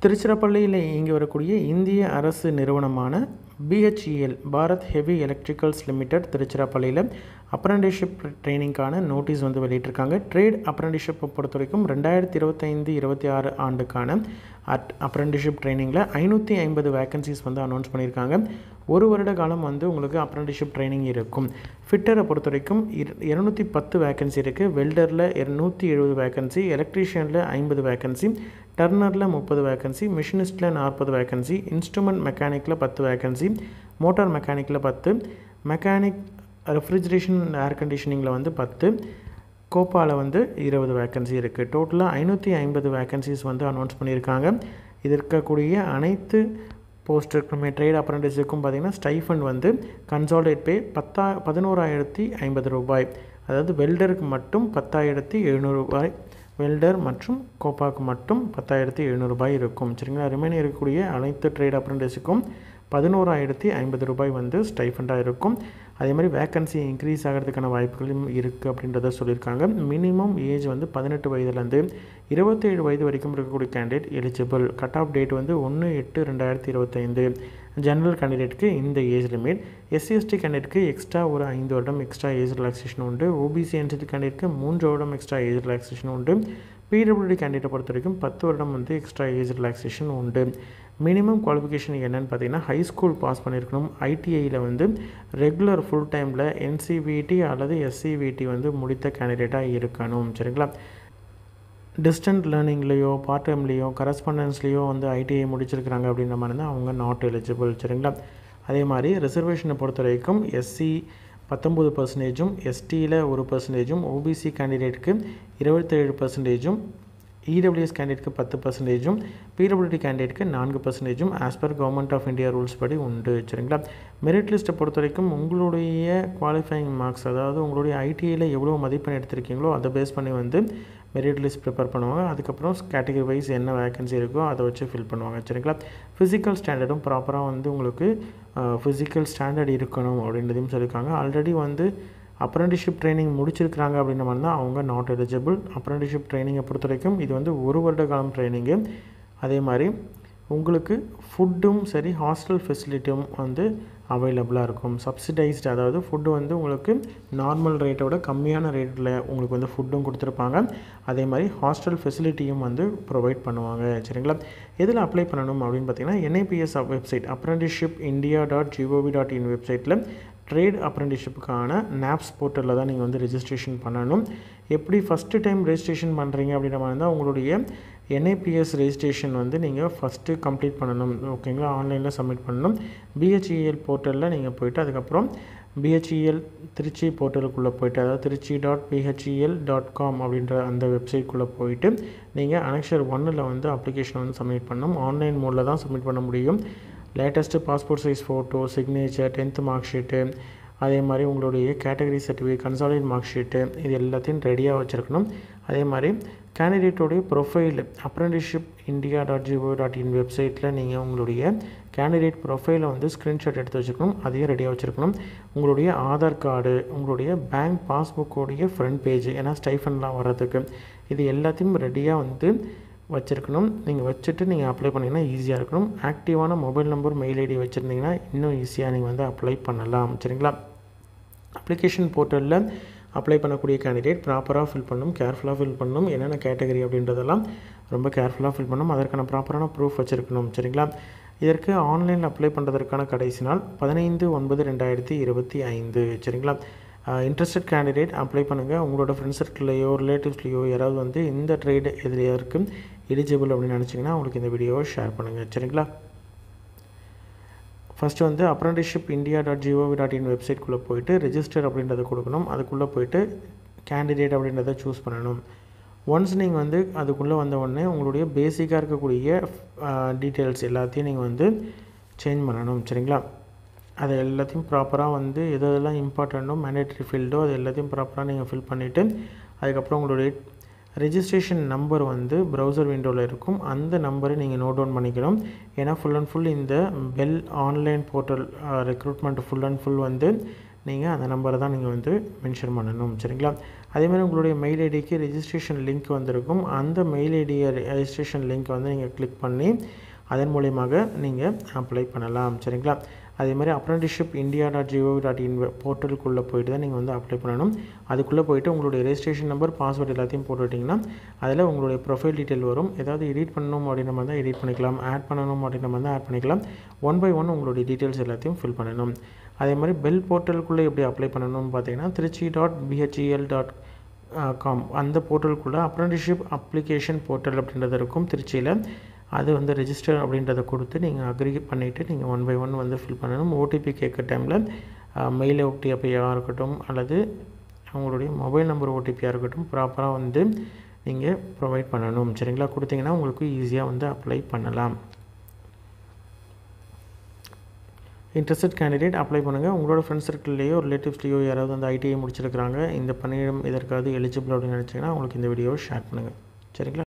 திருச்சிராப்பள்ளியில் இயங்கி வரக்கூடிய இந்திய அரசு நிறுவனமான BHEL Bharat heavy electricals limited திருச்சிராப்பள்ளியில் அப்ரண்டிஸ்ஷிப் ட்ரைனிங்கான நோட்டீஸ் வந்து வெளியிட்டிருக்காங்க. ட்ரேட் அப்ரண்டிஸ்ஷிப்பை பொறுத்த வரைக்கும் 2025-26 ஆண்டுக்கான அப்ரண்டிஸ்ஷிப் ட்ரைனிங்கில் 550 வேக்கன்சிஸ் வந்து அனௌன்ஸ் பண்ணியிருக்காங்க. ஒரு வருட காலம் வந்து உங்களுக்கு அப்ரண்டிஸ்ஷிப் ட்ரைனிங் இருக்கும். ஃபிட்டரை பொறுத்த வரைக்கும் 210 வேக்கன்சி இருக்குது. வெல்டரில் 170 வேக்கன்சி, எலக்ட்ரீஷியனில் 50 வேக்கன்சி, டர்னரில் 30 வேக்கன்சி, மிஷினிஸ்ட்டில் 40 வேக்கன்சி, இன்ஸ்ட்ருமெண்ட் மெக்கானிக்கில் 10 வேக்கன்சி, மோட்டார் மெக்கானிக்கில் 10, மெக்கானிக் ரெஃப்ரிஜரேஷன் ஏர் கண்டிஷனிங்கில் வந்து 10, கோப்பாவில் வந்து 20 வேக்கன்சி இருக்குது. டோட்டலாக 550 வேக்கன்சிஸ் வந்து அனௌன்ஸ் பண்ணியிருக்காங்க. இது இருக்கக்கூடிய அனைத்து போஸ்ட்டுக்குமே ட்ரேட் அப்ரண்டிஸுக்கும் பார்த்திங்கன்னா ஸ்டைஃபண்ட் வந்து கன்சாலிடேட் பே 11,050 ரூபாய், அதாவது வெல்டருக்கு மட்டும் 10,700 ரூபாய், வெல்டர் மற்றும் கோப்பாவுக்கு மட்டும் 10,700 ரூபாய் இருக்கும். சரிங்களா? ரிமைன் இருக்கக்கூடிய அனைத்து ட்ரேட் அப்ரண்டிஸுக்கும் 11,050 ரூபாய் வந்து ஸ்டைஃபண்டாக இருக்கும். அதே மாதிரி வேக்கன்சி இன்க்ரீஸ் ஆகிறதுக்கான வாய்ப்புகளும் இருக்குது அப்படின்றத சொல்லியிருக்காங்க. மினிமம் ஏஜ் வந்து 18 வயதுலேருந்து 27 வயது வரைக்கும் இருக்கக்கூடிய candidate eligible. Cut off date வந்து 1/8/2025. ஜென்ரல் கேண்டிடேட்டுக்கு இந்த ஏஜ் லிமிட். SC/ST கேண்டிடேட்டுக்கு எக்ஸ்ட்ரா ஒரு 5 வருடம் எக்ஸ்ட்ரா ஏஜ் ரிலாக்ஸேஷன் உண்டு. OBC NCT கேண்டிடேட்டுக்கு 3 வருடம் எக்ஸ்ட்ரா ஏஜ் ரிலாக்ஸேஷன் உண்டு. PWD கேண்டிடேட்டை பொறுத்த வரைக்கும் 10 வருடம் வந்து எக்ஸ்ட்ரா ஏஜ் ரிலாக்ஸேஷன் உண்டு. மினிமம் குவாலிஃபிகேஷன் என்னென்னு பார்த்தீங்கன்னா ஹை ஸ்கூல் பாஸ் பண்ணியிருக்கணும். ITIயில் வந்து ரெகுலர் ஃபுல் டைமில் NCVT அல்லது SCVT வந்து முடித்த கேண்டிடேட்டாக இருக்கணும். சரிங்களா? டிஸ்டன்ட் லேர்னிங்லேயோ பார்ட் டைம்லேயோ கரஸ்பாண்டன்ஸ்லேயோ வந்து ITI முடிச்சிருக்கிறாங்க அப்படின்ற மாதிரி இருந்தால் அவங்க நாட் எலிஜிபிள். சரிங்களா? அதே மாதிரி ரிசர்வேஷனை பொறுத்த வரைக்கும் SC 19%, STயில் 1%, OBC கேண்டிடேட்டுக்கு 27%, EWS கேண்டிடேட்டுக்கு 10%, PWD கேண்டிடேட்டுக்கு 4% as per government of India rules படி உண்டு. சரிங்களா? மெரிட் லிஸ்ட்டை பொறுத்த வரைக்கும் உங்களுடைய குவாலிஃபைங் மார்க்ஸ், அதாவது உங்களுடைய ITIயில் எவ்வளோ மதிப்பெண் எடுத்திருக்கீங்களோ அதை பேஸ் பண்ணி வந்து மெரிட் லிஸ்ட் ப்ரிப்பேர் பண்ணுவாங்க. அதுக்கப்புறம் கேட்டகரி வைஸ் என்ன வேக்கன்சி இருக்கோ அதை வச்சு ஃபில் பண்ணுவாங்க. சரிங்களா? ஃபிசிக்கல் ஸ்டாண்டர்டும் ப்ராப்பராக வந்து உங்களுக்கு ஃபிசிக்கல் ஸ்டாண்டர்ட் இருக்கணும் அப்படின்றதையும் சொல்லியிருக்காங்க. ஆல்ரெடி வந்து அப்ரண்டிஸ்ஷிப் ட்ரைனிங் முடிச்சிருக்கிறாங்க அப்படின்ற மாதிரி தான் அவங்க நாட் எலிஜிபிள். அப்ரண்டிஸ்ஷிப் ட்ரைனிங்கை பொறுத்த வரைக்கும் இது வந்து ஒரு வருட காலம் ட்ரைனிங்கு. அதே மாதிரி உங்களுக்கு ஃபுட்டும் சரி ஹாஸ்டல் ஃபெசிலிட்டியும் வந்து அவைலபிளாக இருக்கும். சப்சிடைஸ்டு, அதாவது ஃபுட்டு வந்து உங்களுக்கு நார்மல் ரேட்டை விட கம்மியான ரேட்டில் உங்களுக்கு வந்து ஃபுட்டும் கொடுத்துருப்பாங்க. அதே மாதிரி ஹாஸ்டல் ஃபெசிலிட்டியும் வந்து ப்ரொவைட் பண்ணுவாங்க. சரிங்களா? எதில் அப்ளை பண்ணணும் அப்படின்னு பார்த்தீங்கன்னா NIPS வெப்சைட் apprenticeshipindia.gov.in வெப்சைட்டில் ட்ரேட் அப்ரண்டிஸ்ஷிப்புக்கான NAPS போர்ட்டலில் தான் நீங்கள் வந்து ரெஜிஸ்ட்ரேஷன் பண்ணணும். எப்படி ஃபஸ்ட்டு டைம் ரெஜிஸ்ட்ரேஷன் பண்ணுறீங்க அப்படின்ற மாதிரி இருந்தால் உங்களுடைய NIPS ரெஜிஸ்ட்ரேஷன் வந்து நீங்கள் ஃபஸ்ட்டு கம்ப்ளீட் பண்ணணும். ஓகேங்களா? ஆன்லைனில் சப்மிட் பண்ணணும். BHEL போர்ட்டலில் நீங்கள் போய்ட்டு அதுக்கப்புறம் BHEL திருச்சி போர்ட்டலுக்குள்ளே போய்ட்டு, அதாவது திருச்சி.bhel.com அப்படின்ற அந்த வெப்சைட்குள்ளே போயிட்டு நீங்கள் அனெக்ஷர் 1ல் வந்து அப்ளிகேஷன் வந்து சப்மிட் பண்ணணும். ஆன்லைன் மோடில் தான் சப்மிட் பண்ண முடியும். Latest passport size photo, signature, 10th mark sheet, அதே மாதிரி உங்களுடைய category certificate, consolidate mark sheet, இது எல்லாத்தையும் ரெடியாக வச்சுருக்கணும். அதே மாதிரி கேண்டிடேட்டோடைய ப்ரொஃபைல் apprenticeshipindia.gov.in வெப்சைட்டில் நீங்கள் உங்களுடைய கேண்டிடேட் ப்ரொஃபைலை வந்து ஸ்க்ரீன்ஷாட் எடுத்து வச்சுக்கணும். அதையும் ரெடியாக வச்சுருக்கணும். உங்களுடைய ஆதார் கார்டு, உங்களுடைய பேங்க் பாஸ்புக்கோடைய ஃப்ரண்ட் பேஜ், ஏன்னா ஸ்டைஃபன்லாம் வர்றதுக்கு இது எல்லாத்தையும் ரெடியாக வந்து வச்சுருக்கணும். நீங்கள் வச்சுட்டு நீங்கள் அப்ளை பண்ணிங்கன்னா ஈஸியாக இருக்கணும். ஆக்டிவான மொபைல் நம்பர், மெயில் ஐடி வச்சுருந்தீங்கன்னா இன்னும் ஈஸியாக நீங்கள் வந்து அப்ளை பண்ணலாம். சரிங்களா? அப்ளிகேஷன் போர்ட்டலில் அப்ளை பண்ணக்கூடிய கேண்டிடேட் ப்ராப்பராக ஃபில் பண்ணணும், கேர்ஃபுல்லாக ஃபில் பண்ணணும். என்னென்ன கேட்டகரி அப்படின்றதெல்லாம் ரொம்ப கேர்ஃபுல்லாக ஃபில் பண்ணணும். அதற்கான ப்ராப்பரான ப்ரூஃப் வச்சுருக்கணும். சரிங்களா? இதற்கு ஆன்லைனில் அப்ளை பண்ணுறதுக்கான கடைசி நாள் 15/9/2025. சரிங்களா? இன்ட்ரெஸ்டட் கேண்டிடேட் அப்ளை பண்ணுங்கள். உங்களோட ஃப்ரெண்ட்ஸ் சர்க்கிள்லையோ ரிலேட்டிவ்ஸ்லையோ யாராவது வந்து இந்த ட்ரேட் எதிரியாக இருக்குது எலிஜிபிள் அப்படின்னு நினச்சிங்கன்னா உங்களுக்கு இந்த வீடியோவை ஷேர் பண்ணுங்கள். சரிங்களா? ஃபஸ்ட்டு வந்து apprenticeshipindia.gov.in வெப்சைட்குள்ளே போய்ட்டு ரெஜிஸ்டர் அப்படின்றத கொடுக்கணும். அதுக்குள்ளே போய்ட்டு கேண்டிடேட் அப்படின்றத சூஸ் பண்ணணும். ஒன்ஸ் நீங்கள் வந்து அதுக்குள்ளே வந்த உடனே உங்களுடைய பேசிக்காக இருக்கக்கூடிய டீட்டெயில்ஸ் எல்லாத்தையும் நீங்கள் வந்து சேஞ்ச் பண்ணணும். சரிங்களா? அது எல்லாத்தையும் ப்ராப்பராக வந்து எதெல்லாம் இம்பார்ட்டண்ட்டோ மேண்டேட்ரி ஃபீல்டோ அது எல்லாத்தையும் ப்ராப்பராக நீங்கள் ஃபில் பண்ணிவிட்டு அதுக்கப்புறம் உங்களுடைய ரெஜிஸ்ட்ரேஷன் நம்பர் வந்து ப்ரௌசர் விண்டோவில் இருக்கும். அந்த நம்பரை நீங்கள் நோட் டவுன் பண்ணிக்கணும். ஏன்னா ஃபுல் அண்ட் ஃபுல் இந்த bell online portal recruitment full and full வந்து நீங்கள் அந்த நம்பரை தான் நீங்கள் வந்து மென்ஷன் பண்ணணும். சரிங்களா? அதேமாதிரி உங்களுடைய மெயில் ஐடிக்கு ரெஜிஸ்ட்ரேஷன் லிங்க் வந்திருக்கும். அந்த மெயில் ஐடியை ரெஜிஸ்ட்ரேஷன் லிங்க் வந்து நீங்கள் கிளிக் பண்ணி அதன் மூலியமாக நீங்கள் அப்ளை பண்ணலாம். சரிங்களா? அதே மாதிரி apprenticeshipindia.gov.in போர்ட்டலுக்குள்ளே போய்ட்டு தான் நீங்கள் வந்து அப்ளை பண்ணணும். அதுக்குள்ளே போய்ட்டு உங்களுடைய ரெஜிஸ்ட்ரேஷன் நம்பர், பாஸ்வேர்டு எல்லாத்தையும் போட்டுவிட்டிங்கன்னா அதில் உங்களுடைய ப்ரொஃபைல் டீட்டெயில் வரும். ஏதாவது எடிட் பண்ணணும் அப்படின்ற மாதிரி தான் எடிட் பண்ணிக்கலாம், ஆட் பண்ணணும் அப்படின்ற மாதிரி தான் ஆட் பண்ணிக்கலாம். ஒன் பை ஒன் உங்களுடைய டீட்டெயில்ஸ் எல்லாத்தையும் ஃபில் பண்ணணும். அதே மாதிரி பெல் போர்ட்டலுக்குள்ளே எப்படி அப்ளை பண்ணணும்னு பார்த்தீங்கன்னா trichy.bhel.com அந்த போர்ட்டலுக்குள்ளே அப்ரெண்டிஸ்ஷிப் அப்ளிகேஷன் போர்ட்டல் அப்படின்றது இருக்கும் திருச்சியில். அது வந்து ரெஜிஸ்டர் அப்படின்றத கொடுத்து நீங்கள் அக்ரி பண்ணிவிட்டு நீங்கள் ஒன் பை ஒன் வந்து ஃபில் பண்ணணும். ஓடிபி கேட்குற டைமில் மெயில் ஓடிபியாக இருக்கட்டும் அல்லது உங்களுடைய மொபைல் நம்பர் ஓடிபியாக இருக்கட்டும் ப்ராப்பராக வந்து நீங்கள் ப்ரொவைட் பண்ணணும். சரிங்களா? கொடுத்தீங்கன்னா உங்களுக்கு ஈஸியாக வந்து அப்ளை பண்ணலாம். இன்ட்ரெஸ்டட் கேண்டிடேட் அப்ளை பண்ணுங்கள். உங்களோட ஃப்ரெண்ட்ஸ் சர்க்கிள்லேயோ ரிலேட்டிவ்ஸ்லேயோ யாராவது வந்து ஐடிஐ முடிச்சிருக்கிறாங்க, இந்த பணியிடம் இதற்காவது எலிஜிபிள் அப்படின்னு நினச்சிங்கன்னா உங்களுக்கு இந்த வீடியோவை ஷேர் பண்ணுங்கள். சரிங்களா?